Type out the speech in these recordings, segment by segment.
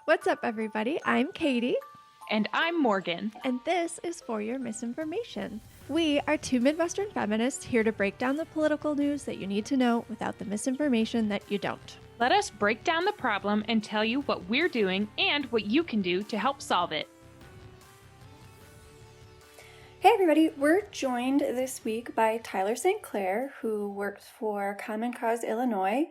What's up, everybody? I'm Katie. And I'm Morgan. And this is For Your Misinformation. We are two Midwestern feminists here to break down the political news that you need to know without the misinformation that you don't. Let us break down the problem and tell you what we're doing and what you can do to help solve it. Hey everybody, we're joined this week by Tyler Sinclair, who works for Common Cause Illinois,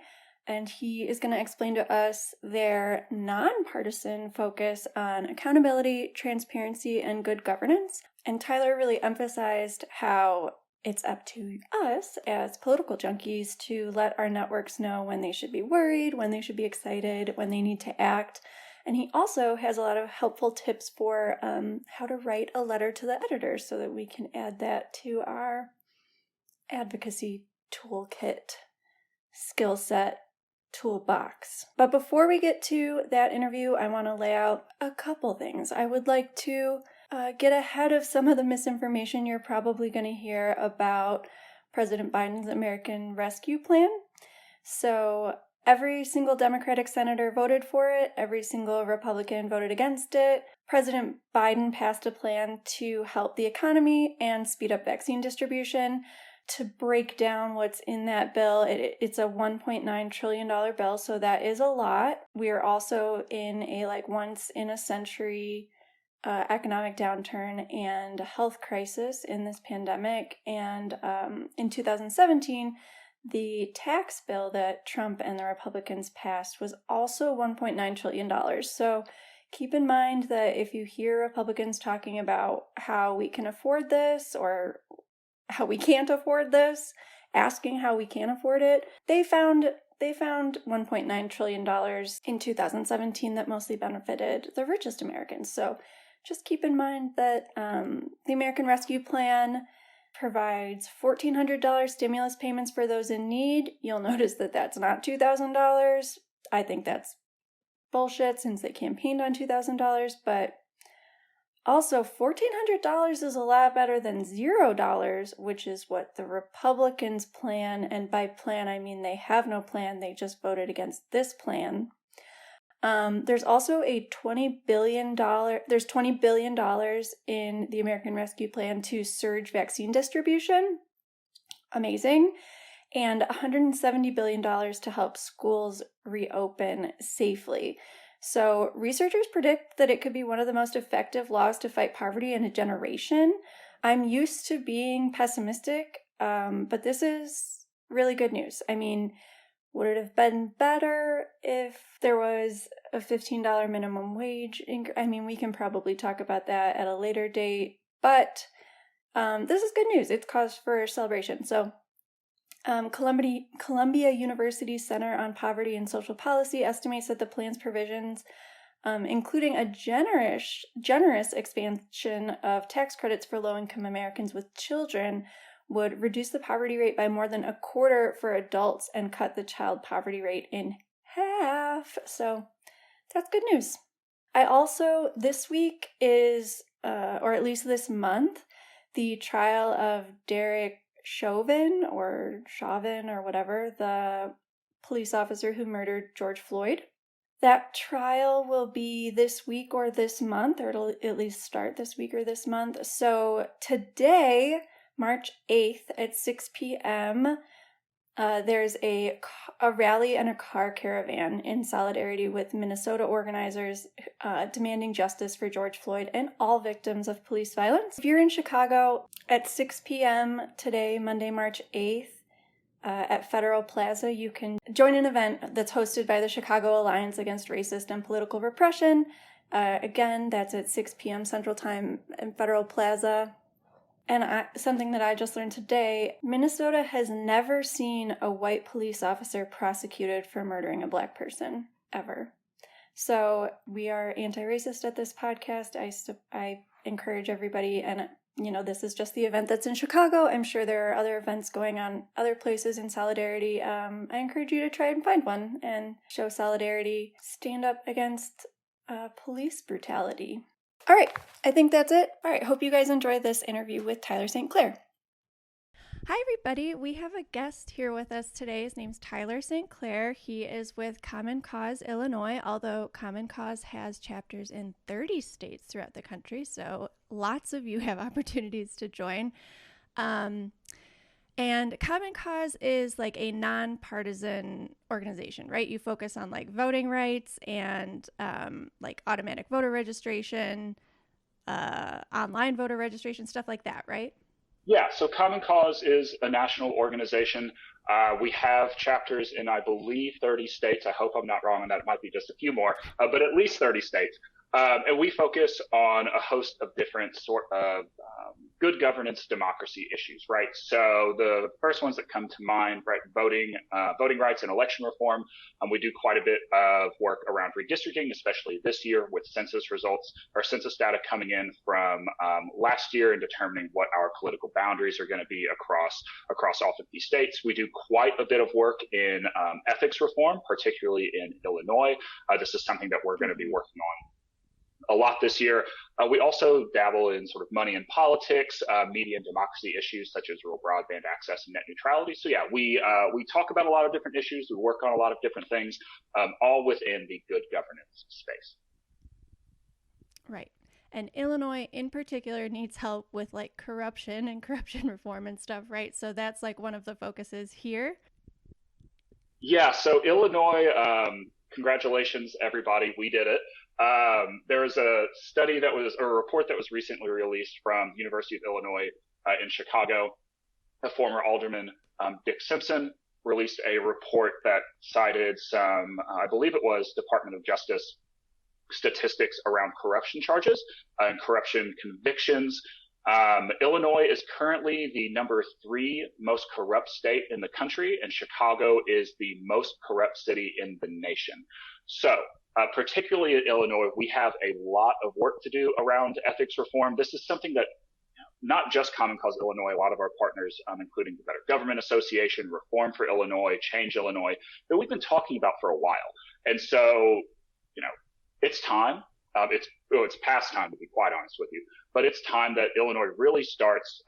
and he is going to explain to us their nonpartisan focus on accountability, transparency, and good governance. And Tyler really emphasized how it's up to us as political junkies to let our networks know when they should be worried, when they should be excited, when they need to act. And he also has a lot of helpful tips for how to write a letter to the editor so that we can add that to our advocacy toolkit, skill set, toolbox. But before we get to that interview, I want to lay out a couple things. I would like to get ahead of some of the misinformation you're probably going to hear about President Biden's American Rescue Plan. So every single Democratic senator voted for it. Every single Republican voted against it. President Biden passed a plan to help the economy and speed up vaccine distribution. To break down what's in that bill, it's a $1.9 trillion bill, so that is a lot. We are also in a once-in-a-century economic downturn and health crisis in this pandemic. And in 2017, the tax bill that Trump and the Republicans passed was also $1.9 trillion. So keep in mind that if you hear Republicans talking about how we can afford this or how we can't afford this, asking how we can afford it, they found $1.9 trillion in 2017 that mostly benefited the richest Americans. So just keep in mind that the American Rescue Plan provides $1,400 stimulus payments for those in need. You'll notice that that's not $2,000. I think that's bullshit since they campaigned on $2,000, but also $1,400 is a lot better than $0, which is what the Republicans plan, and by plan I mean they have no plan, they just voted against this plan. There's also a $20 billion in the American Rescue Plan to surge vaccine distribution. Amazing. And $170 billion to help schools reopen safely. So researchers predict that it could be one of the most effective laws to fight poverty in a generation. I'm used to being pessimistic, but this is really good news. I mean, would it have been better if there was a $15 minimum wage? I mean, we can probably talk about that at a later date, but this is good news. It's cause for celebration. So Columbia University Center on Poverty and Social Policy estimates that the plan's provisions, including a generous expansion of tax credits for low-income Americans with children, would reduce the poverty rate by more than a quarter for adults and cut the child poverty rate in half. So that's good news. I also, this week is, or at least this month, the trial of Derek Chauvin or whatever, the police officer who murdered George Floyd. That trial will be this week or this month, or it'll at least start this week or this month. So today, March 8th at 6 p.m., there's a rally and a car caravan in solidarity with Minnesota organizers demanding justice for George Floyd and all victims of police violence. If you're in Chicago at 6 p.m. today, Monday, March 8th, at Federal Plaza, you can join an event that's hosted by the Chicago Alliance Against Racist and Political Repression. Again, that's at 6 p.m. Central Time in Federal Plaza. And something that I just learned today, Minnesota has never seen a white police officer prosecuted for murdering a black person, ever. So we are anti-racist at this podcast. I encourage everybody, and this is just the event that's in Chicago. I'm sure there are other events going on other places in solidarity. I encourage you to try and find one and show solidarity. Stand up against police brutality. All right, I think that's it. All right, hope you guys enjoy this interview with Tyler Sinclair. Hi, everybody. We have a guest here with us today. His name's Tyler Sinclair. He is with Common Cause Illinois, although Common Cause has chapters in 30 states throughout the country, so lots of you have opportunities to join. And Common Cause is like a nonpartisan organization, right? You focus on like voting rights and like automatic voter registration, online voter registration, stuff like that, right? Yeah, so Common Cause is a national organization. We have chapters in, I believe, 30 states. I hope I'm not wrong on that. It might be just a few more, but at least 30 states. And we focus on a host of different sort of good governance democracy issues, right? So the first ones that come to mind, right, voting rights and election reform. We do quite a bit of work around redistricting, especially this year with census results or census data coming in from last year and determining what our political boundaries are going to be across all 50 states. We do quite a bit of work in ethics reform, particularly in Illinois. This is something that we're going to be working on a lot this year. We also dabble in sort of money and politics, media and democracy issues such as rural broadband access and net neutrality. So yeah, we talk about a lot of different issues. We work on a lot of different things, all within the good governance space. Right. And Illinois in particular needs help with like corruption and corruption reform and stuff, right? So that's like one of the focuses here. Yeah, so Illinois, congratulations, everybody. We did it. There was a report that was recently released from the University of Illinois in Chicago. A former alderman, Dick Simpson, released a report that cited some, I believe it was Department of Justice statistics around corruption charges and corruption convictions. Illinois is currently the number 3 most corrupt state in the country, and Chicago is the most corrupt city in the nation. So, particularly in Illinois, we have a lot of work to do around ethics reform. This is something that not just Common Cause Illinois, a lot of our partners, including the Better Government Association, Reform for Illinois, Change Illinois, that we've been talking about for a while. And so, it's time. It's past time, to be quite honest with you, but it's time that Illinois really starts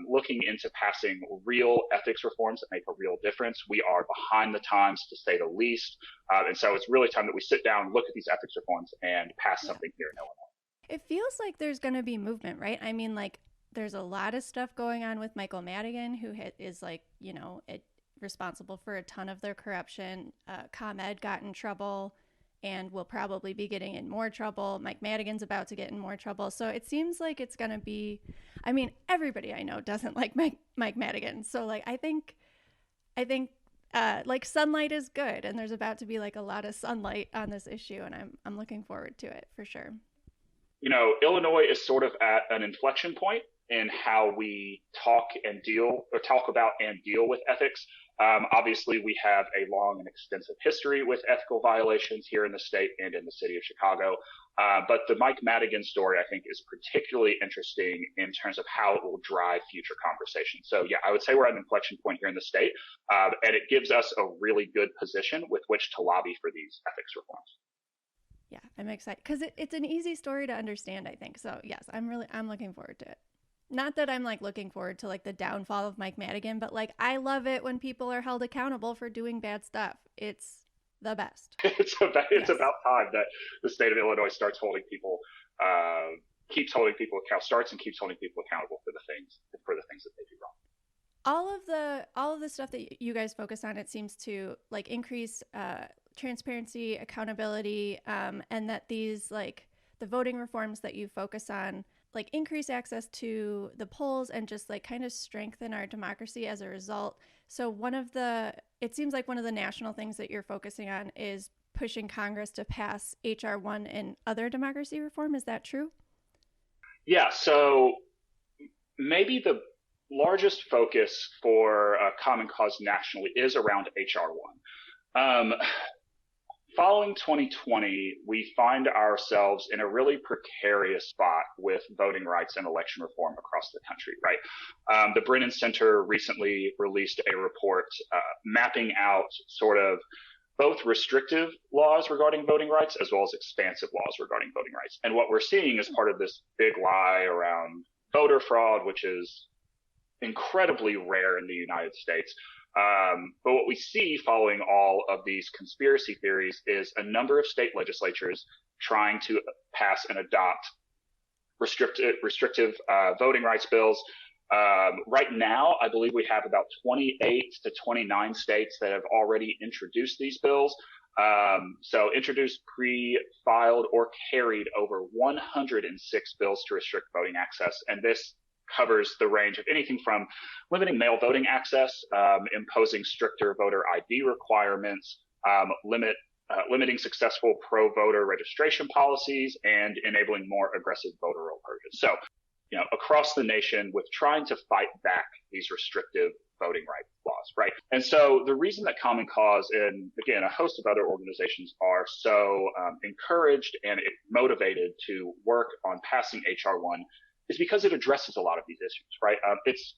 looking into passing real ethics reforms that make a real difference. We are behind the times, to say the least, and so it's really time that we sit down, look at these ethics reforms, and pass something here in Illinois. It feels like there's going to be movement, right? I mean, like, there's a lot of stuff going on with Michael Madigan, who is like, responsible for a ton of their corruption. ComEd got in trouble and will probably be getting in more trouble. Mike Madigan's about to get in more trouble. So it seems like it's going to be, I mean, everybody I know doesn't like Mike Madigan. So like, I think like sunlight is good, and there's about to be like a lot of sunlight on this issue, and I'm looking forward to it for sure. Illinois is sort of at an inflection point in how we talk about and deal with ethics. Obviously, we have a long and extensive history with ethical violations here in the state and in the city of Chicago. But the Mike Madigan story, I think, is particularly interesting in terms of how it will drive future conversations. So yeah, I would say we're at an inflection point here in the state, and it gives us a really good position with which to lobby for these ethics reforms. Yeah, I'm excited because it's an easy story to understand, I think. So yes, I'm looking forward to it. Not that I'm like looking forward to like the downfall of Mike Madigan, but like I love it when people are held accountable for doing bad stuff. It's the best. It's about time that the state of Illinois keeps holding people accountable for the things that they do wrong. All of the stuff that you guys focus on, it seems to like increase transparency, accountability, and that these like the voting reforms that you focus on like increase access to the polls and just like kind of strengthen our democracy as a result. So it seems like one of the national things that you're focusing on is pushing Congress to pass H.R. 1 and other democracy reform. Is that true? Yeah, so maybe the largest focus for Common Cause nationally is around H.R. 1. Following 2020, we find ourselves in a really precarious spot with voting rights and election reform across the country, right? The Brennan Center recently released a report mapping out sort of both restrictive laws regarding voting rights as well as expansive laws regarding voting rights. And what we're seeing is part of this big lie around voter fraud, which is incredibly rare in the United States. But what we see following all of these conspiracy theories is a number of state legislatures trying to pass and adopt restrictive voting rights bills. Right now, I believe we have about 28 to 29 states that have already introduced these bills. So introduced, pre-filed, or carried over 106 bills to restrict voting access. And this covers the range of anything from limiting mail voting access, imposing stricter voter ID requirements, limiting successful pro-voter registration policies, and enabling more aggressive voter roll purges. So, across the nation with trying to fight back these restrictive voting rights laws, right? And so the reason that Common Cause and, again, a host of other organizations are so encouraged and motivated to work on passing H.R. 1 is because it addresses a lot of these issues, right? It's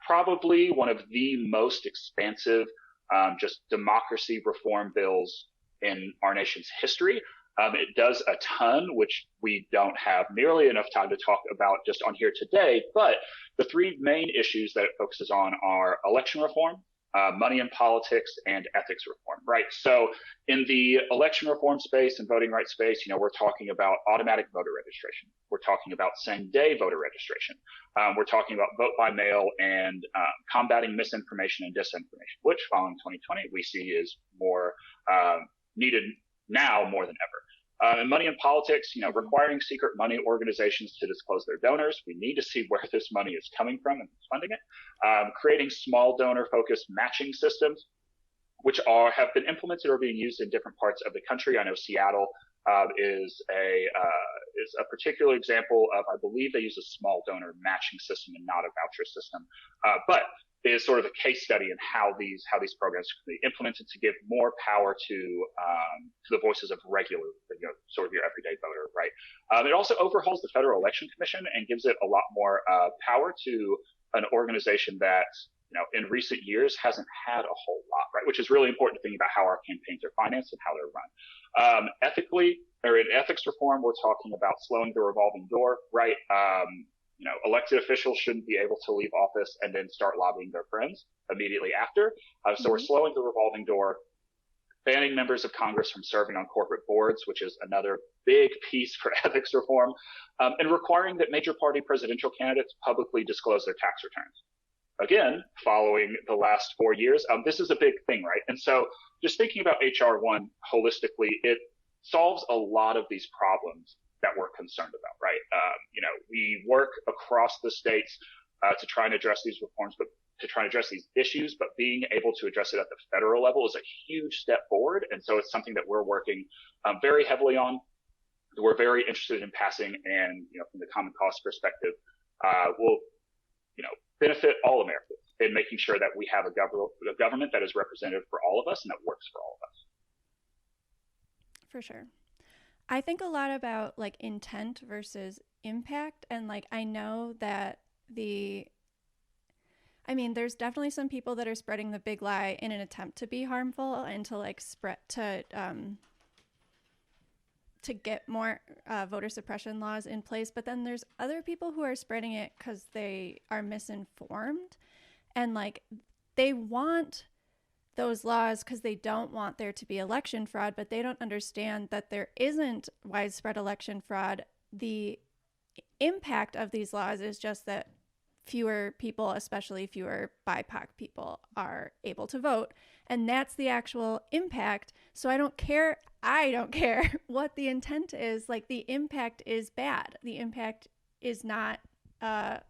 probably one of the most expansive just democracy reform bills in our nation's history. It does a ton, which we don't have nearly enough time to talk about just on here today. But the three main issues that it focuses on are election reform, money in politics, and ethics reform, right? So in the election reform space and voting rights space, we're talking about automatic voter registration. We're talking about same-day voter registration. We're talking about vote by mail and combating misinformation and disinformation, which following 2020 we see is more needed now more than ever. And money in politics, requiring secret money organizations to disclose their donors. We need to see where this money is coming from and who's funding it. Creating small donor-focused matching systems, which have been implemented or being used in different parts of the country. I know Seattle is a particular example of, I believe they use a small donor matching system and not a voucher system. But is sort of a case study in how these programs can be implemented to give more power to the voices of regular, sort of your everyday voter, right? It also overhauls the Federal Election Commission and gives it a lot more power to an organization that, in recent years hasn't had a whole lot, right? Which is really important to think about how our campaigns are financed and how they're run. Ethically, or in ethics reform, we're talking about slowing the revolving door, right? Elected officials shouldn't be able to leave office and then start lobbying their friends immediately after. So we're slowing the revolving door, banning members of Congress from serving on corporate boards, which is another big piece for ethics reform, and requiring that major party presidential candidates publicly disclose their tax returns. Again, following the last 4 years, this is a big thing, right? And so just thinking about H.R. 1 holistically, it solves a lot of these problems that we're concerned about, right? We work across the states to try and address these reforms, but to try and address these issues, but being able to address it at the federal level is a huge step forward. And so it's something that we're working very heavily on. We're very interested in passing, and from the Common Cause perspective, will benefit all Americans in making sure that we have a government that is representative for all of us and that works for all of us. For sure. I think a lot about intent versus impact. And I know that there's definitely some people that are spreading the big lie in an attempt to be harmful and to spread to get more voter suppression laws in place. But then there's other people who are spreading it because they are misinformed and they want those laws because they don't want there to be election fraud, but they don't understand that there isn't widespread election fraud. The impact of these laws is just that fewer people, especially fewer BIPOC people, are able to vote. And that's the actual impact. So I don't care what the intent is. The impact is bad. The impact is not, my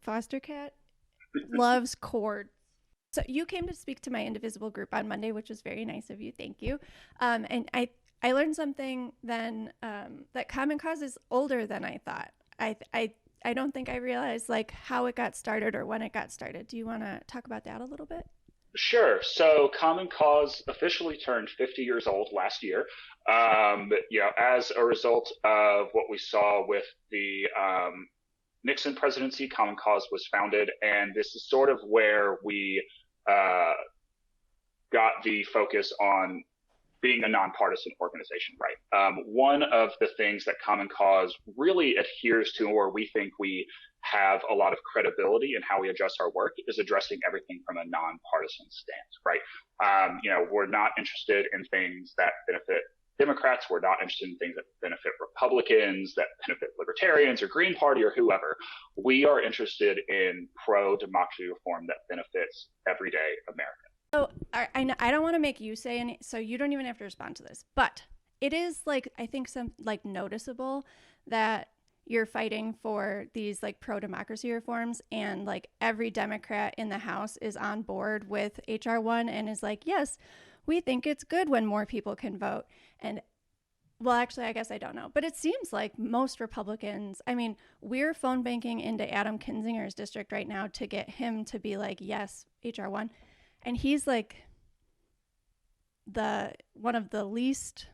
foster cat loves cords. So you came to speak to my Indivisible group on Monday, which was very nice of you. Thank you. And I learned something then that Common Cause is older than I thought. I don't think I realized how it got started or when it got started. Do you want to talk about that a little bit? Sure. So Common Cause officially turned 50 years old last year. As a result of what we saw with the Nixon presidency, Common Cause was founded, and this is sort of where we got the focus on being a nonpartisan organization, right? One of the things that Common Cause really adheres to, or we think we have a lot of credibility in how we address our work is addressing everything from a nonpartisan stance, right? We're not interested in things that benefit Democrats. We're not interested in things that benefit Republicans, that benefit libertarians or Green Party or whoever. We are interested in pro-democracy reform that benefits everyday Americans. So I don't want to make you say any, so you don't even have to respond to this, but it is like, I think some like noticeable that you're fighting for these like pro-democracy reforms, and like every Democrat in the House is on board with HR 1 and is like, yes, we think it's good when more people can vote. And well, actually, I guess I don't know, but it seems like most Republicans, I mean, we're phone banking into Adam Kinzinger's district right now to get him to be like, yes, HR 1. And he's like one of the least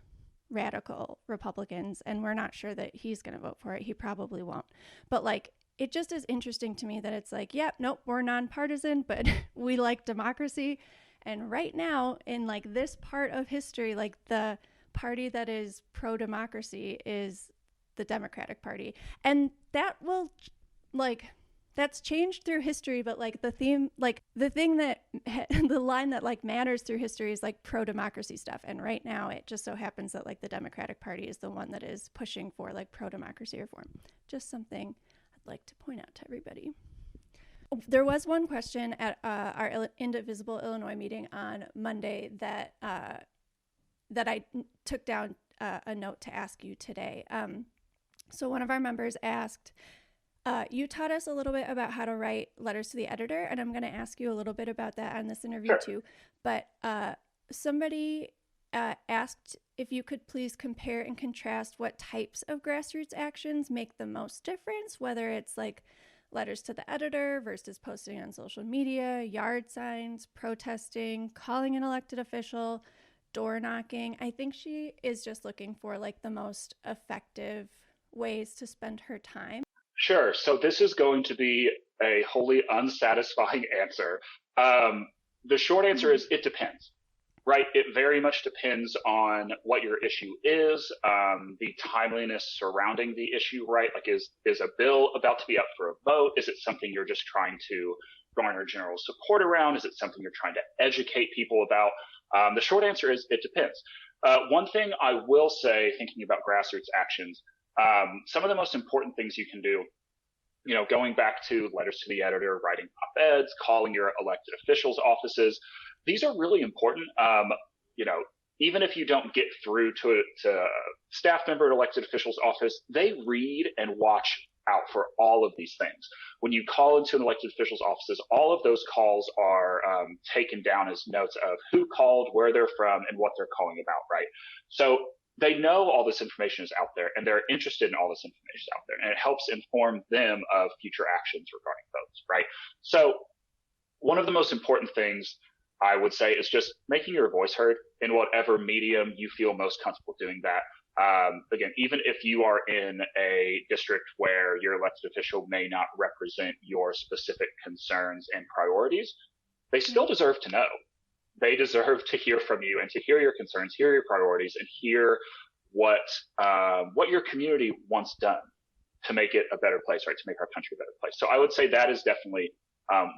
radical Republicans, and we're not sure that he's going to vote for it. He probably won't. But like, it just is interesting to me that it's like, yeah, nope, we're nonpartisan, but we like democracy. And right now, in like this part of history, like the party that is pro-democracy is the Democratic Party. And that will like, that's changed through history, but like the theme, like the thing that the line that like matters through history is like pro-democracy stuff. And right now it just so happens that like the Democratic Party is the one that is pushing for like pro-democracy reform. Just something I'd like to point out to everybody. There was one question at our Indivisible Illinois meeting on Monday that I took down a note to ask you today. So one of our members asked, you taught us a little bit about how to write letters to the editor, and I'm going to ask you a little bit about that on this interview too. But somebody asked if you could please compare and contrast what types of grassroots actions make the most difference, whether it's like letters to the editor versus posting on social media, yard signs, protesting, calling an elected official, door knocking. I think she is just looking for like the most effective ways to spend her time. Sure. So this is going to be a wholly unsatisfying answer. The short answer is it depends, right? It very much depends on what your issue is, the timeliness surrounding the issue, right? Like is a bill about to be up for a vote? Is it something you're just trying to garner general support around? Is it something you're trying to educate people about? The short answer is it depends. One thing I will say, thinking about grassroots actions, some of the most important things you can do, going back to letters to the editor, writing op-eds, calling your elected officials' offices, these are really important. Even if you don't get through to a staff member at elected officials' office, they read and watch out for all of these things. When you call into an elected official's offices, all of those calls are taken down as notes of who called, where they're from, and what they're calling about, right? So they know all this information is out there, and they're interested in all this information out there, and it helps inform them of future actions regarding votes, right? So one of the most important things I would say is just making your voice heard in whatever medium you feel most comfortable doing that. Again, even if you are in a district where your elected official may not represent your specific concerns and priorities, they still deserve to know. They deserve to hear from you and to hear your concerns, hear your priorities, and hear what your community wants done to make it a better place, right? To make our country a better place. So I would say that is definitely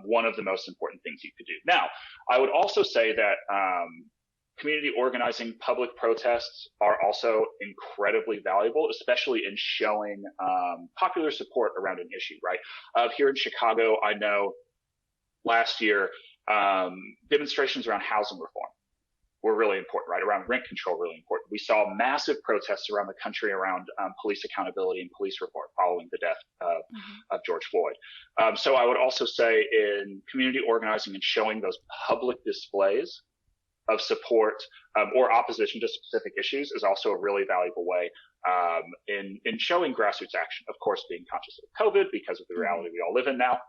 one of the most important things you could do. Now, I would also say that community organizing, public protests are also incredibly valuable, especially in showing popular support around an issue, right? Here in Chicago, I know last year, demonstrations around housing reform were really important, right? Around rent control, really important. We saw massive protests around the country around police accountability and police reform following the death of George Floyd. So I would also say in community organizing and showing those public displays of support or opposition to specific issues is also a really valuable way in showing grassroots action, of course, being conscious of COVID because of the reality we all live in now.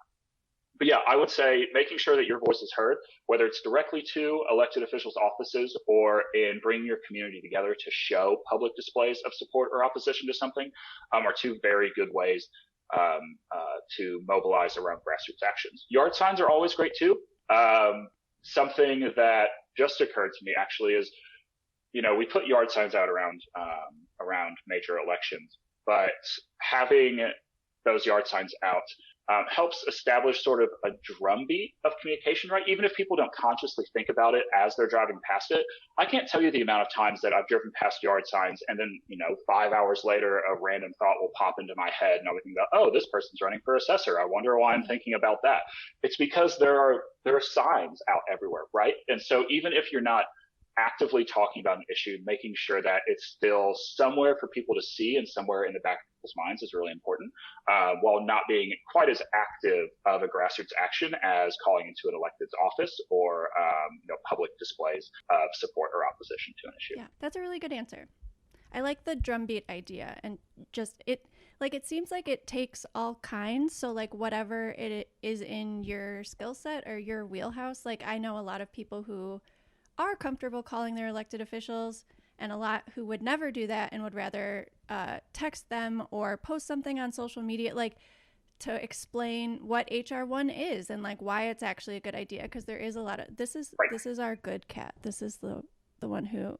But yeah, I would say making sure that your voice is heard, whether it's directly to elected officials' offices or in bringing your community together to show public displays of support or opposition to something, are two very good ways to mobilize around grassroots actions. Yard signs are always great too. Something that just occurred to me actually is, we put yard signs out around major elections, but having those yard signs out helps establish sort of a drumbeat of communication, right? Even if people don't consciously think about it as they're driving past it. I can't tell you the amount of times that I've driven past yard signs and then, 5 hours later, a random thought will pop into my head and I'll think about, oh, this person's running for assessor. I wonder why I'm thinking about that. It's because there are signs out everywhere, right? And so even if you're not actively talking about an issue, making sure that it's still somewhere for people to see and somewhere in the back of people's minds is really important, while not being quite as active of a grassroots action as calling into an elected's office or public displays of support or opposition to an issue. Yeah, that's a really good answer. I like the drumbeat idea, and just it seems like it takes all kinds. So like whatever it is in your skill set or your wheelhouse, like I know a lot of people who are comfortable calling their elected officials and a lot who would never do that and would rather text them or post something on social media, like to explain what HR1 is and like why it's actually a good idea. Because there is a lot of, this is our good cat. This is the one who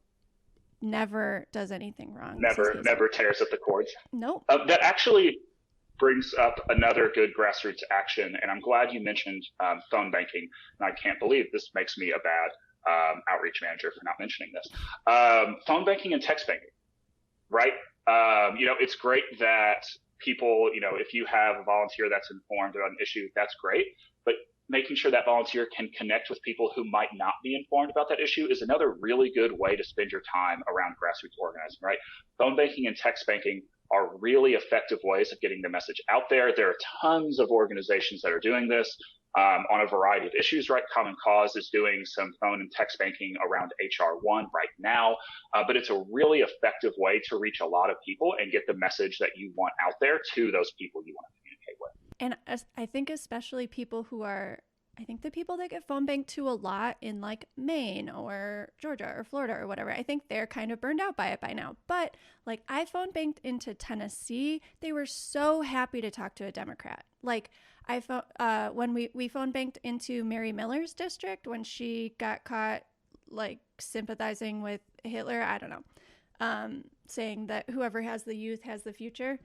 never does anything wrong. Never tears at the cords. Nope. That actually brings up another good grassroots action. And I'm glad you mentioned phone banking. And I can't believe this makes me a bad outreach manager for not mentioning this. Phone banking and text banking, right? It's great that people, if you have a volunteer that's informed about an issue, that's great. But making sure that volunteer can connect with people who might not be informed about that issue is another really good way to spend your time around grassroots organizing, right? Phone banking and text banking are really effective ways of getting the message out there. There are tons of organizations that are doing this on a variety of issues, right? Common Cause is doing some phone and text banking around HR1 right now, but it's a really effective way to reach a lot of people and get the message that you want out there to those people you want to communicate with. And I think especially people who are, I think the people that get phone banked to a lot in like Maine or Georgia or Florida or whatever, I think they're kind of burned out by it by now. But like I phone banked into Tennessee, they were so happy to talk to a Democrat. Like when we phone banked into Mary Miller's district when she got caught like sympathizing with Hitler, I don't know, saying that whoever has the youth has the future.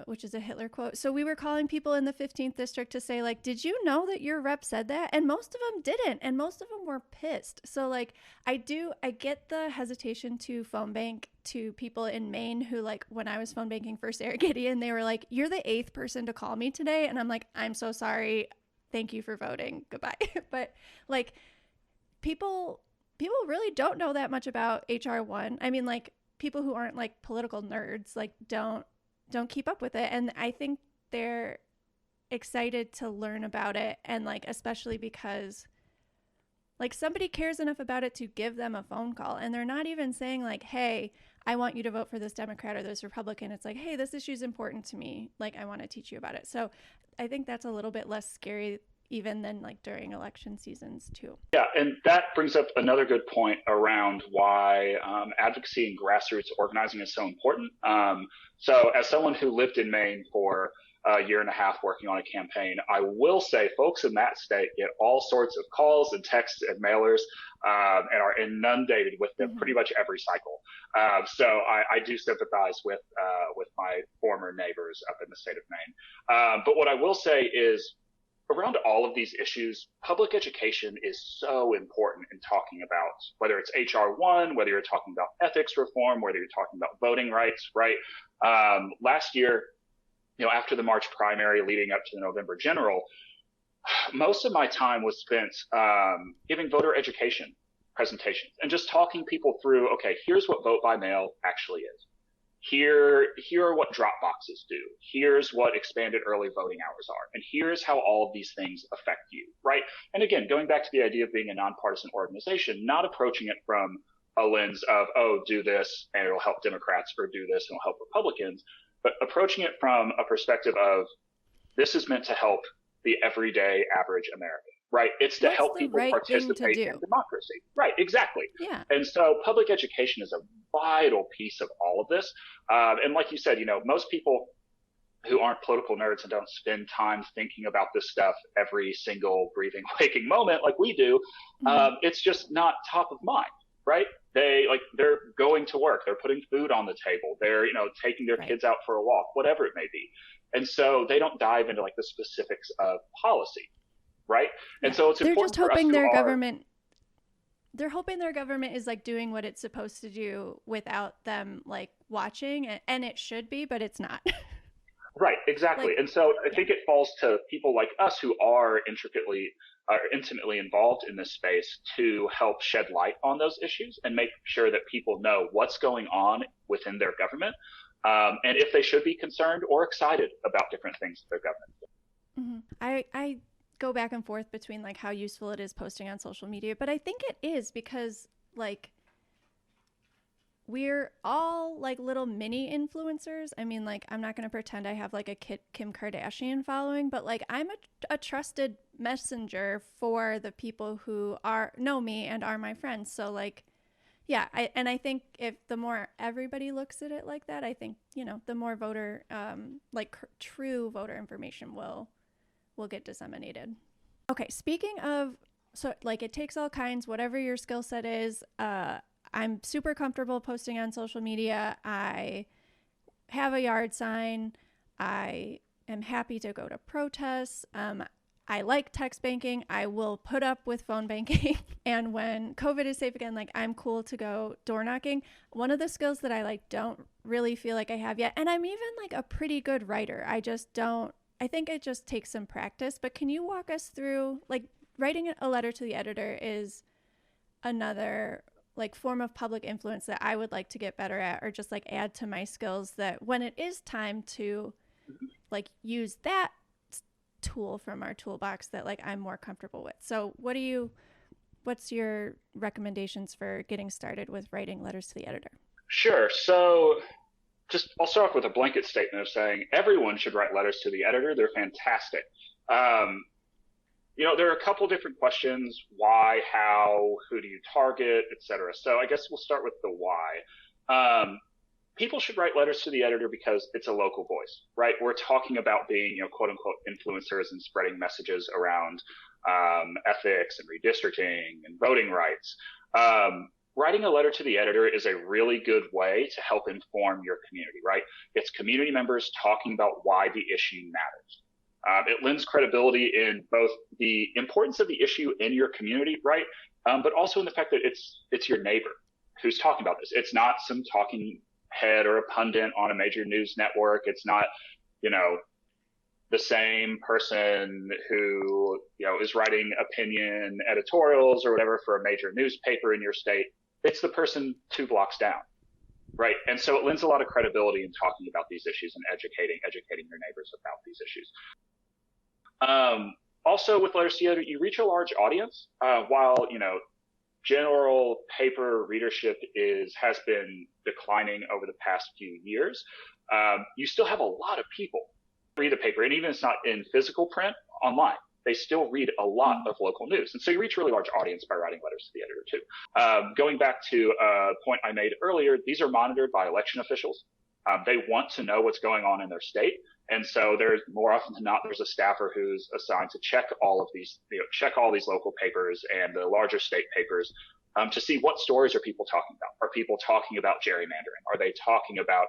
Which is a Hitler quote. So we were calling people in the 15th district to say, like, did you know that your rep said that? And most of them didn't. And most of them were pissed. So, like, I get the hesitation to phone bank to people in Maine who, like, when I was phone banking for Sarah Gideon, they were like, you're the 8th person to call me today. And I'm like, I'm so sorry. Thank you for voting. Goodbye. But, like, people really don't know that much about HR1. I mean, like, people who aren't, like, political nerds, like, don't keep up with it. And I think they're excited to learn about it. And like, especially because like somebody cares enough about it to give them a phone call, and they're not even saying like, hey, I want you to vote for this Democrat or this Republican. It's like, hey, this issue is important to me. Like, I want to teach you about it. So I think that's a little bit less scary even than like during election seasons too. Yeah, and that brings up another good point around why advocacy and grassroots organizing is so important. So as someone who lived in Maine for a year and a half working on a campaign, I will say folks in that state get all sorts of calls and texts and mailers and are inundated with them pretty much every cycle. So I do sympathize with my former neighbors up in the state of Maine. But what I will say is, around all of these issues, public education is so important in talking about whether it's HR1, whether you're talking about ethics reform, whether you're talking about voting rights, right? Last year, after the March primary leading up to the November general, most of my time was spent giving voter education presentations and just talking people through, okay, here's what vote by mail actually is. Here are what drop boxes do. Here's what expanded early voting hours are. And here's how all of these things affect you, right? And again, going back to the idea of being a nonpartisan organization, not approaching it from a lens of, oh, do this and it'll help Democrats, or do this and it'll help Republicans, but approaching it from a perspective of, this is meant to help the everyday average American. Right. It's to help people participate in democracy. Right. Exactly. Yeah. And so public education is a vital piece of all of this. And like you said, most people who aren't political nerds and don't spend time thinking about this stuff every single breathing, waking moment like we do, it's just not top of mind. Right. they're going to work, they're putting food on the table, they're, taking their Right. kids out for a walk, whatever it may be. And so they don't dive into like the specifics of policy, right? Yeah. And so it's They're important just for us hoping who their are, government they're hoping their government is like doing what it's supposed to do without them like watching, and it should be, but it's not. right, exactly. Like, And so I yeah. think it falls to people like us who are intimately involved in this space to help shed light on those issues and make sure that people know what's going on within their government, and if they should be concerned or excited about different things that their government. I go back and forth between like how useful it is posting on social media, but I think it is because like we're all like little mini influencers. I mean, like, I'm not going to pretend I have like a Kim Kardashian following, but like I'm a trusted messenger for the people who know me and are my friends. So like, yeah, I think if the more everybody looks at it like that, I think, the more true voter information will get disseminated. Okay, speaking of, so like it takes all kinds, whatever your skill set is, I'm super comfortable posting on social media. I have a yard sign. I am happy to go to protests. I like text banking. I will put up with phone banking. And when COVID is safe again, like I'm cool to go door knocking. One of the skills that I like don't really feel like I have yet, and I'm even like a pretty good writer. I think it just takes some practice. But can you walk us through, like, writing a letter to the editor is another like form of public influence that I would like to get better at, or just like add to my skills, that when it is time to like use that tool from our toolbox, that like I'm more comfortable with. So what's your recommendations for getting started with writing letters to the editor? Sure. So I'll start off with a blanket statement of saying everyone should write letters to the editor. They're fantastic. There are a couple different questions: why, how, who do you target, etc. So I guess we'll start with the why. People should write letters to the editor because it's a local voice, right? We're talking about being, quote unquote, influencers and spreading messages around ethics and redistricting and voting rights. Writing a letter to the editor is a really good way to help inform your community, right? It's community members talking about why the issue matters. It lends credibility in both the importance of the issue in your community, right? But also in the fact that it's your neighbor who's talking about this. It's not some talking head or a pundit on a major news network. It's not, the same person who, is writing opinion editorials or whatever for a major newspaper in your state. It's the person 2 blocks down, right? And so it lends a lot of credibility in talking about these issues and educating your neighbors about these issues. Also, with letters to the editor, you reach a large audience. While general paper readership has been declining over the past few years, you still have a lot of people read the paper, and even if it's not in physical print, online. They still read a lot of local news. And so you reach a really large audience by writing letters to the editor too. Going back to a point I made earlier, these are monitored by election officials. They want to know what's going on in their state. And so there's more often than not, there's a staffer who's assigned to check all of these, check all these local papers and the larger state papers to see what stories are people talking about. Are people talking about gerrymandering? Are they talking about,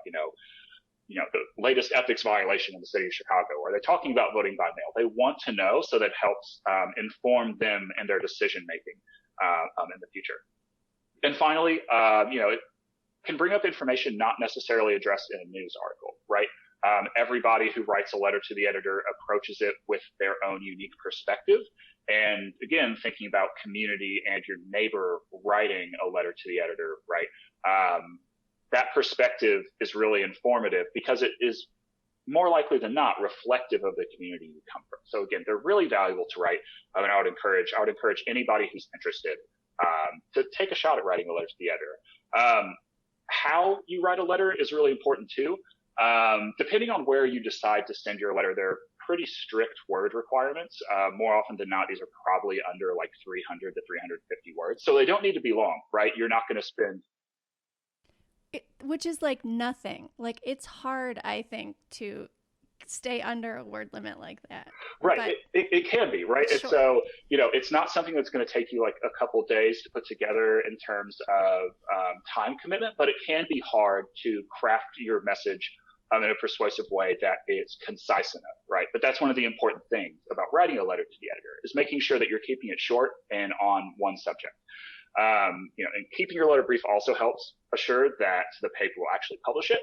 the latest ethics violation in the city of Chicago? Are they talking about voting by mail? They want to know, so that helps inform them and their decision making in the future. And finally, it can bring up information not necessarily addressed in a news article, right? Everybody who writes a letter to the editor approaches it with their own unique perspective. And again, thinking about community and your neighbor writing a letter to the editor, right? That perspective is really informative because it is more likely than not reflective of the community you come from. So again, they're really valuable to write. And I would encourage anybody who's interested to take a shot at writing a letter to the editor. How you write a letter is really important too. Depending on where you decide to send your letter, there are pretty strict word requirements. More often than not, these are probably under like 300 to 350 words. So they don't need to be long, right? You're not going to spend... Which is like nothing. Like, it's hard, I think, to stay under a word limit like that. Right. But It can be, right? sure. And so, it's not something that's going to take you like a couple days to put together in terms of time commitment, but it can be hard to craft your message in a persuasive way that is concise enough, right? But that's one of the important things about writing a letter to the editor is making sure that you're keeping it short and on one subject. And keeping your letter brief also helps assure that the paper will actually publish it.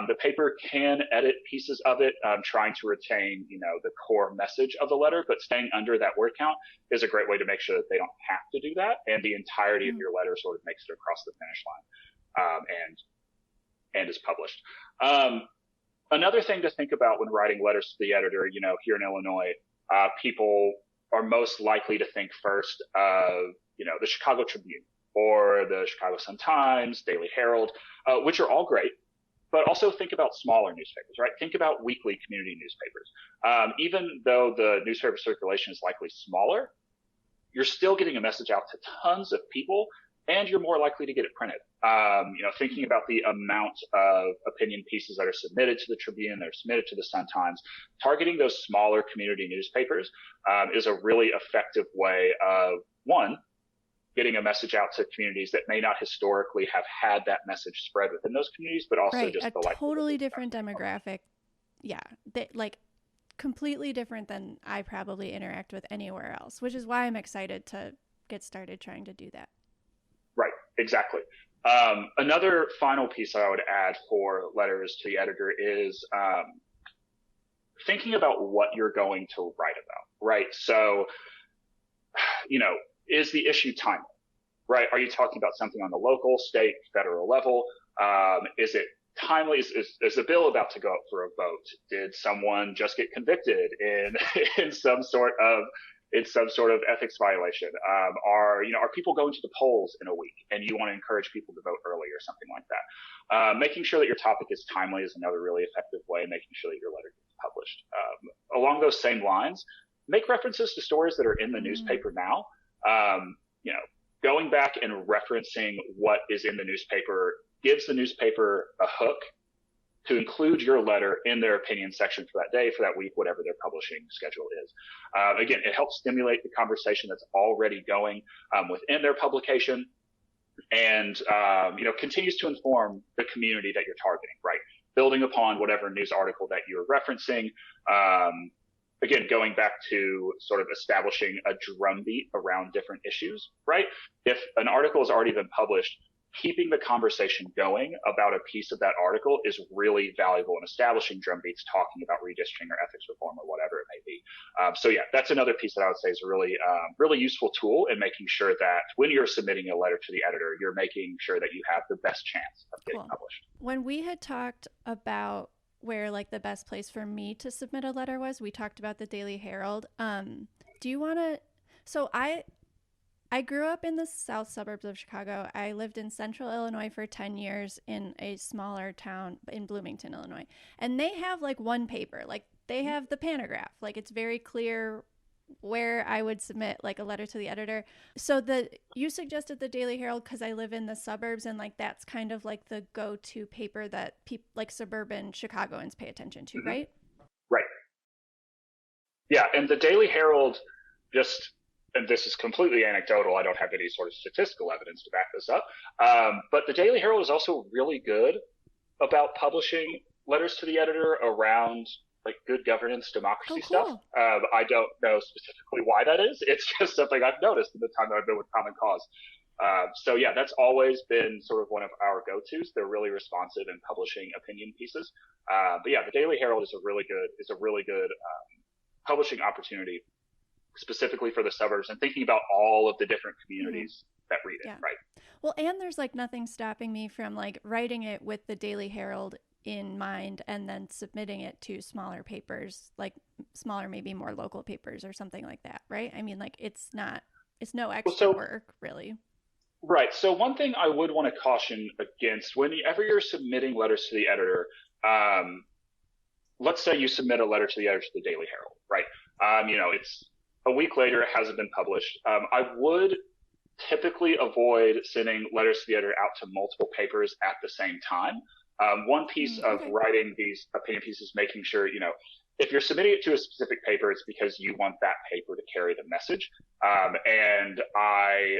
The paper can edit pieces of it, trying to retain, the core message of the letter, but staying under that word count is a great way to make sure that they don't have to do that, and the entirety of your letter sort of makes it across the finish line, and is published. Another thing to think about when writing letters to the editor, here in Illinois, people are most likely to think first of, the Chicago Tribune or the Chicago Sun-Times, Daily Herald, which are all great. But also think about smaller newspapers, right? Think about weekly community newspapers. Even though the newspaper circulation is likely smaller, you're still getting a message out to tons of people, and you're more likely to get it printed. Thinking about the amount of opinion pieces that are submitted to the Tribune, that are submitted to the Sun-Times, targeting those smaller community newspapers is a really effective way of, one, getting a message out to communities that may not historically have had that message spread within those communities, but also just the totally different demographic. Yeah, completely different than I probably interact with anywhere else, which is why I'm excited to get started trying to do that. Right, exactly. Another final piece I would add for letters to the editor is thinking about what you're going to write about, right? So, is the issue timely, right? Are you talking about something on the local, state, federal level? Is it timely? Is the bill about to go up for a vote? Did someone just get convicted in some sort of ethics violation? Are people going to the polls in a week and you want to encourage people to vote early or something like that? Making sure that your topic is timely is another really effective way, making sure that your letter gets published. Along those same lines, make references to stories that are in the newspaper now. Going back and referencing what is in the newspaper gives the newspaper a hook to include your letter in their opinion section for that day, for that week, whatever their publishing schedule is. Again, it helps stimulate the conversation that's already going within their publication, and continues to inform the community that you're targeting, right? Building upon whatever news article that you're referencing. Again, going back to sort of establishing a drumbeat around different issues, right? If an article has already been published, keeping the conversation going about a piece of that article is really valuable in establishing drumbeats, talking about redistricting or ethics reform or whatever it may be. So yeah, that's another piece that I would say is a really useful tool in making sure that when you're submitting a letter to the editor, you're making sure that you have the best chance of getting published. When we had talked about where like the best place for me to submit a letter was, we talked about the Daily Herald. Do you want to, so I grew up in the south suburbs of Chicago. I lived in central Illinois for 10 years in a smaller town in Bloomington, Illinois. And they have like one paper, like they have the Panagraph. Like it's very clear where I would submit like a letter to the editor. So you suggested the Daily Herald because I live in the suburbs, and like that's kind of like the go-to paper that people like suburban Chicagoans pay attention to, right? Right. Yeah, and the Daily Herald and this is completely anecdotal, I don't have any sort of statistical evidence to back this up, but the Daily Herald is also really good about publishing letters to the editor around like good governance, democracy stuff. I don't know specifically why that is. It's just something I've noticed in the time that I've been with Common Cause. So yeah, that's always been sort of one of our go-tos. They're really responsive in publishing opinion pieces. But yeah, the Daily Herald is a really good publishing opportunity specifically for the suburbs and thinking about all of the different communities that read it, right? Well, and there's like nothing stopping me from like writing it with the Daily Herald in mind and then submitting it to smaller papers, like smaller, maybe more local papers or something like that, right? I mean, like it's no extra work really. Right. So one thing I would want to caution against whenever you're submitting letters to the editor, let's say you submit a letter to the editor to the Daily Herald, right? It's a week later, it hasn't been published. I would typically avoid sending letters to the editor out to multiple papers at the same time. One piece of Okay. writing these opinion pieces, making sure, if you're submitting it to a specific paper, it's because you want that paper to carry the message. And I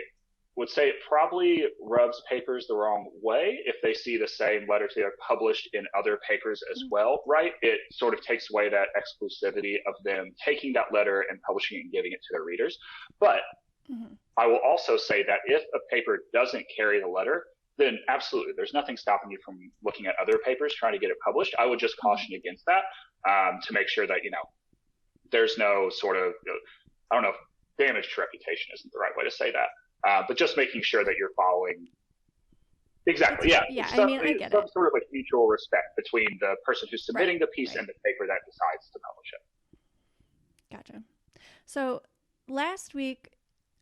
would say it probably rubs papers the wrong way if they see the same letter to published in other papers as well, right? It sort of takes away that exclusivity of them taking that letter and publishing it and giving it to their readers. But I will also say that if a paper doesn't carry the letter, then absolutely, there's nothing stopping you from looking at other papers trying to get it published. I would just caution against that to make sure that, there's no sort of, I don't know, damage to reputation isn't the right way to say that. But just making sure that you're following. Exactly. Yeah. Yeah. I mean, I get some it. sort of like mutual respect between the person who's submitting the piece and the paper that decides to publish it. Gotcha. So last week,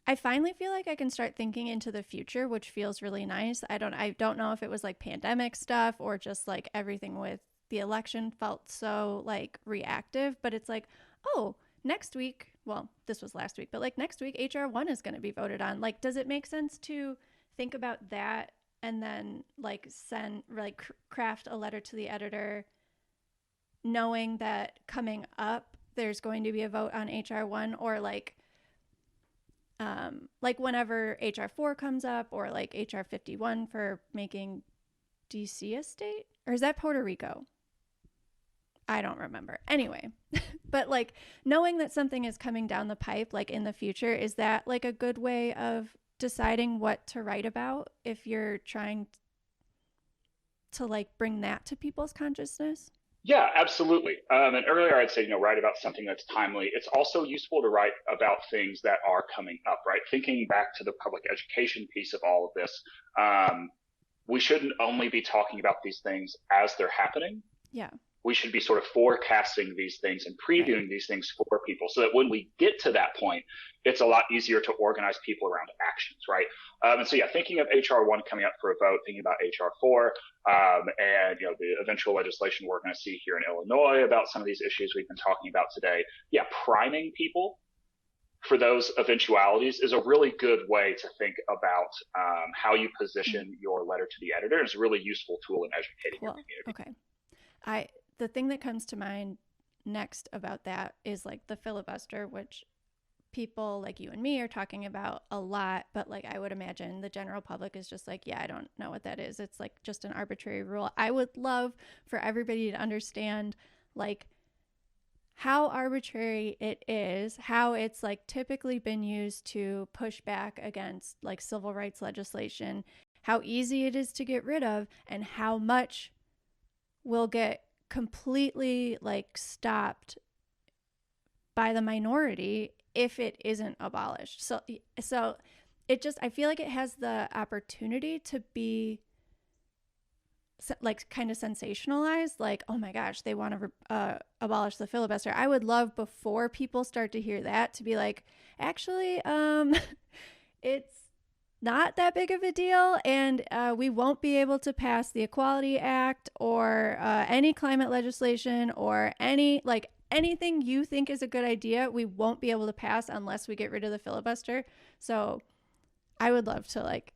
I finally feel like I can start thinking into the future, which feels really nice. I don't know if it was like pandemic stuff or just like everything with the election felt so like reactive, but it's like, oh, next week, well, this was last week, but like next week, HR 1 is going to be voted on. Like, does it make sense to think about that and then like craft a letter to the editor knowing that coming up, there's going to be a vote on HR 1 or like whenever HR 4 comes up or like HR 51 for making DC a state? Or is that Puerto Rico? I don't remember. Anyway, but like knowing that something is coming down the pipe, like in the future, is that like a good way of deciding what to write about if you're trying to like bring that to people's consciousness? Yeah, absolutely. And earlier I'd say, write about something that's timely. It's also useful to write about things that are coming up, right? Thinking back to the public education piece of all of this, we shouldn't only be talking about these things as they're happening. Yeah. We should be sort of forecasting these things and previewing these things for people so that when we get to that point, it's a lot easier to organize people around actions, right? And so, yeah, thinking of HR 1 coming up for a vote, thinking about HR 4, and, the eventual legislation we're going to see here in Illinois about some of these issues we've been talking about today. Yeah, priming people for those eventualities is a really good way to think about how you position your letter to the editor. It's a really useful tool in educating your community. Okay. The thing that comes to mind next about that is like the filibuster, which people like you and me are talking about a lot, but like I would imagine the general public is just like, yeah, I don't know what that is. It's like just an arbitrary rule. I would love for everybody to understand like how arbitrary it is, how it's like typically been used to push back against like civil rights legislation, how easy it is to get rid of, and how much will get completely like stopped by the minority if it isn't abolished. So it just, I feel like it has the opportunity to be like kind of sensationalized, like, oh my gosh, they want to abolish the filibuster. I would love before people start to hear that to be like, actually, it's not that big of a deal, and we won't be able to pass the Equality Act or any climate legislation or anything you think is a good idea. We won't be able to pass unless we get rid of the filibuster. So I would love to like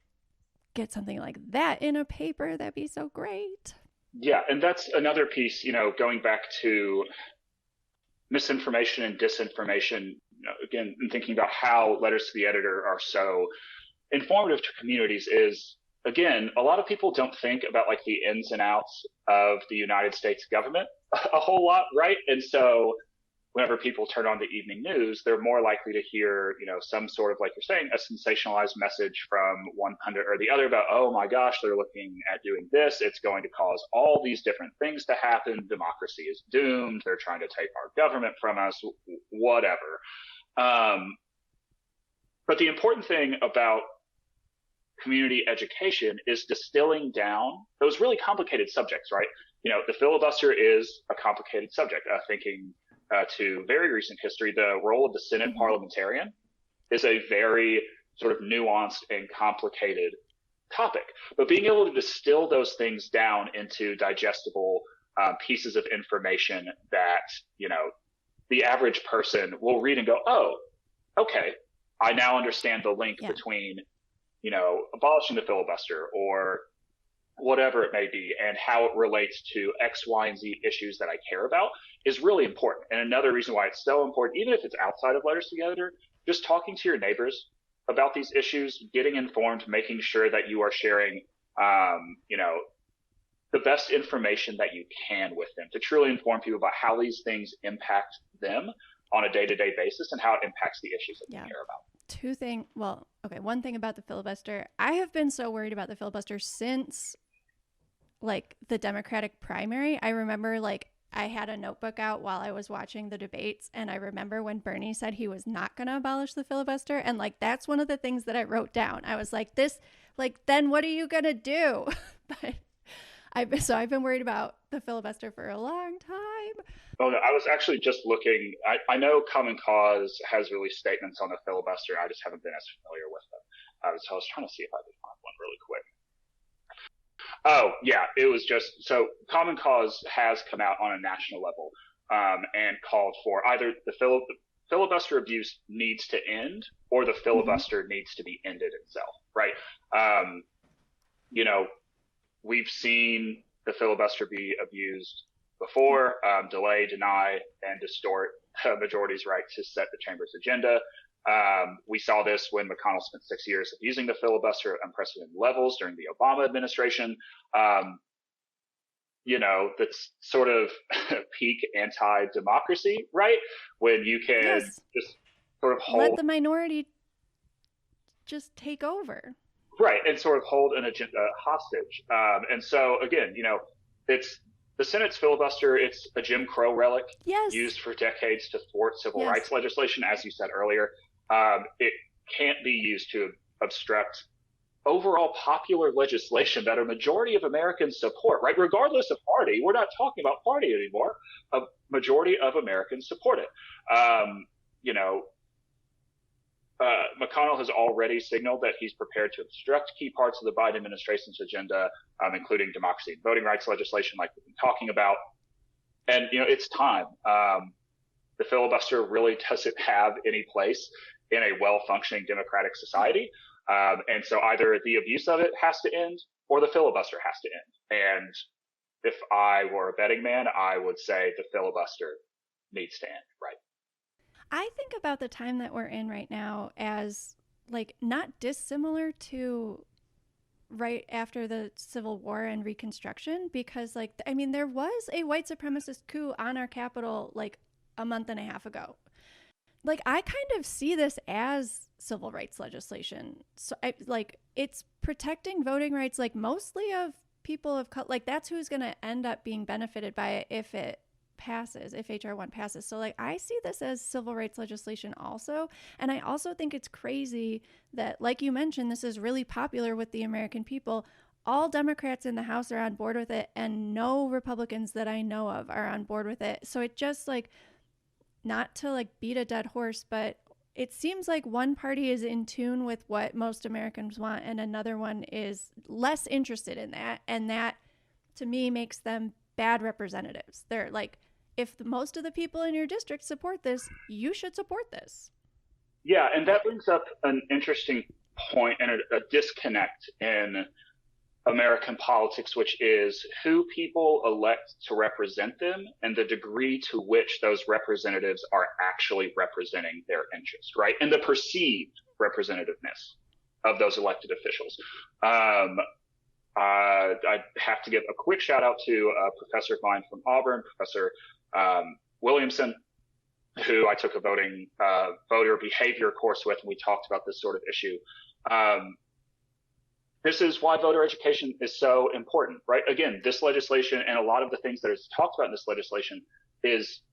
get something like that in a paper. That'd be so great. Yeah, and that's another piece, going back to misinformation and disinformation, again, and thinking about how letters to the editor are so informative to communities is, again, a lot of people don't think about like the ins and outs of the United States government a whole lot, right? And so whenever people turn on the evening news, they're more likely to hear, some sort of, like you're saying, a sensationalized message from one pundit or the other about, oh my gosh, they're looking at doing this. It's going to cause all these different things to happen. Democracy is doomed. They're trying to take our government from us, whatever. But the important thing about community education is distilling down those really complicated subjects, right? The filibuster is a complicated subject. Thinking to very recent history, the role of the Senate parliamentarian is a very sort of nuanced and complicated topic. But being able to distill those things down into digestible pieces of information that, the average person will read and go, oh, okay, I now understand the link between, abolishing the filibuster or whatever it may be, and how it relates to X, Y, and Z issues that I care about is really important. And another reason why it's so important, even if it's outside of Letters Together, just talking to your neighbors about these issues, getting informed, making sure that you are sharing, the best information that you can with them to truly inform people about how these things impact them on a day-to-day basis and how it impacts the issues that they care about. One thing about the filibuster. I have been so worried about the filibuster since like the Democratic primary. I remember I had a notebook out while I was watching the debates, and I remember when Bernie said he was not going to abolish the filibuster, and that's one of the things that I wrote down. I was like, then what are you going to do? But I've been worried about the filibuster for a long time. Oh, no, I was actually just looking. I know Common Cause has released statements on the filibuster. I just haven't been as familiar with them. So I was trying to see if I could find one really quick. Oh, yeah, it was just, so Common Cause has come out on a national level and called for either the filibuster abuse needs to end or the filibuster needs to be ended itself, right? We've seen the filibuster be abused before, delay, deny, and distort a majority's right to set the chamber's agenda. We saw this when McConnell spent 6 years abusing the filibuster at unprecedented levels during the Obama administration. That's sort of peak anti-democracy, right? When you can just sort of let the minority just take over. Right, and sort of hold an agenda hostage. And so, again, it's the Senate's filibuster. It's a Jim Crow relic used for decades to thwart civil rights legislation, as you said earlier. It can't be used to obstruct overall popular legislation that a majority of Americans support, right? Regardless of party. We're not talking about party anymore. A majority of Americans support it. McConnell has already signaled that he's prepared to obstruct key parts of the Biden administration's agenda, including democracy and voting rights legislation like we've been talking about. And, it's time. The filibuster really doesn't have any place in a well-functioning democratic society. And so either the abuse of it has to end or the filibuster has to end. And if I were a betting man, I would say the filibuster needs to end, right? I think about the time that we're in right now as not dissimilar to right after the Civil War and Reconstruction, because there was a white supremacist coup on our Capitol a month and a half ago. I kind of see this as civil rights legislation. So it's protecting voting rights, mostly of people of color. That's who's going to end up being benefited by it if it passes, if HR 1 passes. So I see this as civil rights legislation also. And I also think it's crazy that, like you mentioned, this is really popular with the American people. All Democrats in the House are on board with it, and no Republicans that I know of are on board with it. So it just not to beat a dead horse, but it seems like one party is in tune with what most Americans want and another one is less interested in that. And that, to me, makes them bad representatives. They're if most of the people in your district support this, you should support this. Yeah, and that brings up an interesting point and a disconnect in American politics, which is who people elect to represent them and the degree to which those representatives are actually representing their interests, right? And the perceived representativeness of those elected officials. I have to give a quick shout out to a professor of mine from Auburn, Professor Williamson, who I took a voter behavior course with, and we talked about this sort of issue. This is why voter education is so important, right? Again, this legislation and a lot of the things that is talked about in this legislation is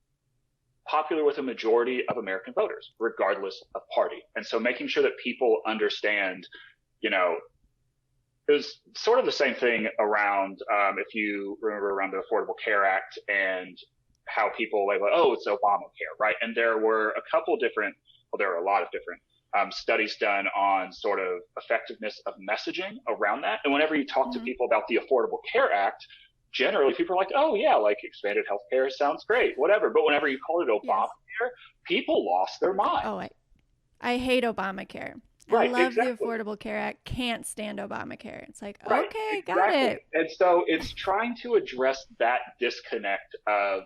popular with a majority of American voters, regardless of party. And so making sure that people understand, it was sort of the same thing around, if you remember, around the Affordable Care Act and how people it's Obamacare, right? And there were there were a lot of different studies done on sort of effectiveness of messaging around that. And whenever you talk to people about the Affordable Care Act, generally people are like, oh yeah, expanded healthcare sounds great, whatever. But whenever you call it Obamacare, people lost their mind. Oh, I hate Obamacare. Right, I love exactly. the Affordable Care Act. Can't stand Obamacare. It's like, Right, okay, exactly. got it. And so it's trying to address that disconnect of,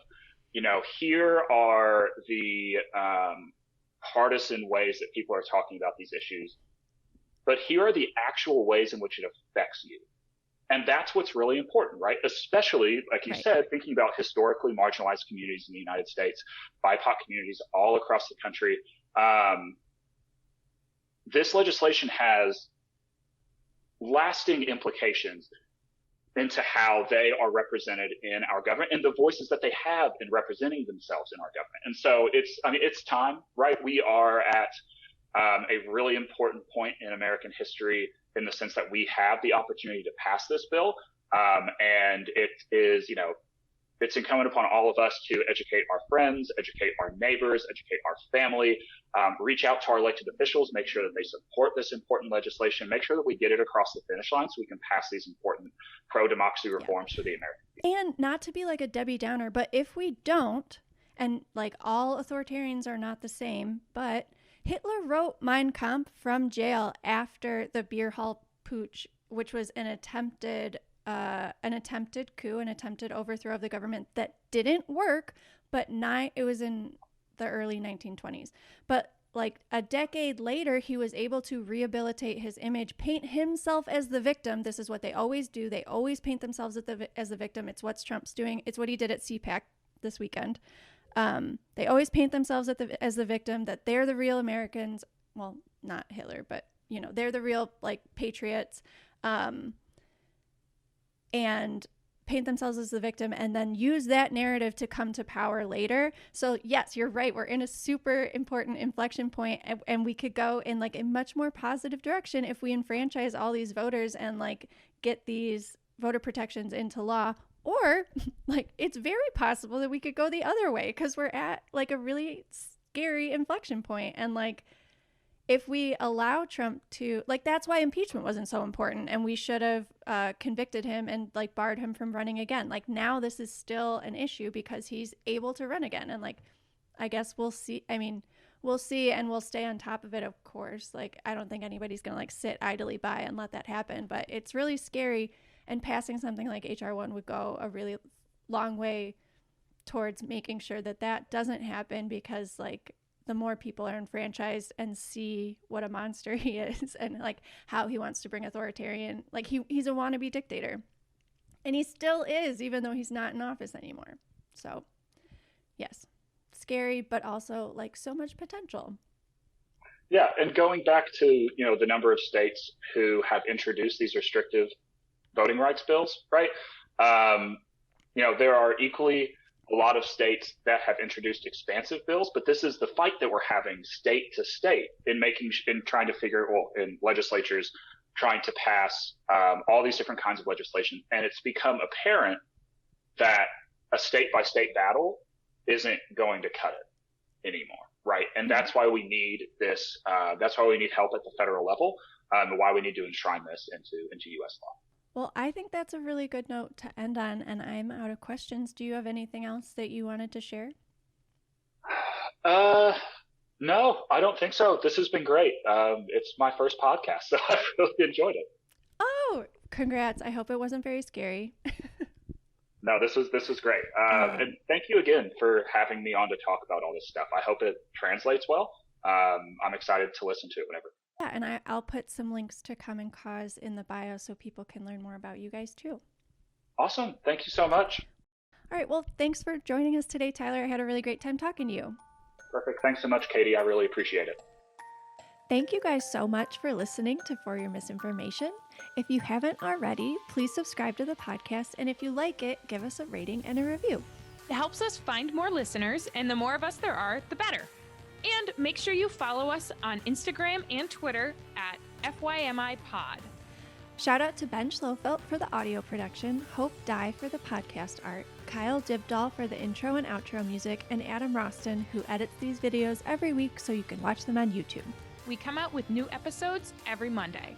here are the partisan ways that people are talking about these issues, but here are the actual ways in which it affects you. And that's what's really important, right? Especially, like you Right. said, thinking about historically marginalized communities in the United States, BIPOC communities all across the country. This legislation has lasting implications into how they are represented in our government and the voices that they have in representing themselves in our government. And so it's time, right? We are at a really important point in American history in the sense that we have the opportunity to pass this bill. And it is, it's incumbent upon all of us to educate our friends, educate our neighbors, educate our family, reach out to our elected officials, make sure that they support this important legislation, make sure that we get it across the finish line so we can pass these important pro-democracy reforms for the American people. And not to be like a Debbie Downer, but if we don't, and like all authoritarians are not the same, but Hitler wrote Mein Kampf from jail after the beer hall putsch, which was an attempted coup, an attempted overthrow of the government that didn't work, but it was in the early 1920s. But like a decade later, he was able to rehabilitate his image, paint himself as the victim. This is what they always do. They always paint themselves as the victim. It's what Trump's doing. It's what he did at CPAC this weekend. They always paint themselves as the victim, that they're the real Americans. Well, not Hitler, but they're the real like patriots. And paint themselves as the victim and then use that narrative to come to power later. So yes, you're right. We're in a super important inflection point, and we could go in like a much more positive direction if we enfranchise all these voters and like get these voter protections into law. Or like it's very possible that we could go the other way because we're at like a really scary inflection point. And like if we allow Trump to, like, that's why impeachment wasn't so important, and we should have convicted him and like barred him from running again. Like now this is still an issue because he's able to run again. And like, I guess we'll see. I mean, we'll see, and we'll stay on top of it, of course. Like, I don't think anybody's going to like sit idly by and let that happen, but it's really scary. And passing something like HR 1 would go a really long way towards making sure that that doesn't happen, because like the more people are enfranchised and see what a monster he is and like how he wants to bring authoritarian, like he's a wannabe dictator, and he still is, even though he's not in office anymore. So yes, scary, but also like so much potential. Yeah, and going back to the number of states who have introduced these restrictive voting rights bills, right? There are equally a lot of states that have introduced expansive bills, but this is the fight that we're having state to state in trying to figure, in legislatures trying to pass all these different kinds of legislation. And it's become apparent that a state by state battle isn't going to cut it anymore, right? And that's why we need this. That's why we need help at the federal level, and why we need to enshrine this into U.S. law. Well, I think that's a really good note to end on, and I'm out of questions. Do you have anything else that you wanted to share? No, I don't think so. This has been great. It's my first podcast, so I really enjoyed it. Oh, congrats. I hope it wasn't very scary. No, this was great. And thank you again for having me on to talk about all this stuff. I hope it translates well. I'm excited to listen to it whenever. Yeah, and I'll put some links to Common Cause in the bio so people can learn more about you guys too. Awesome. Thank you so much. All right. Well, thanks for joining us today, Tyler. I had a really great time talking to you. Perfect. Thanks so much, Katie. I really appreciate it. Thank you guys so much for listening to For Your Misinformation. If you haven't already, please subscribe to the podcast. And if you like it, give us a rating and a review. It helps us find more listeners, and the more of us there are, the better. And make sure you follow us on Instagram and Twitter at FYMIPod. Shout out to Ben Schlofelt for the audio production, Hope Dye for the podcast art, Kyle Dibdahl for the intro and outro music, and Adam Roston, who edits these videos every week so you can watch them on YouTube. We come out with new episodes every Monday.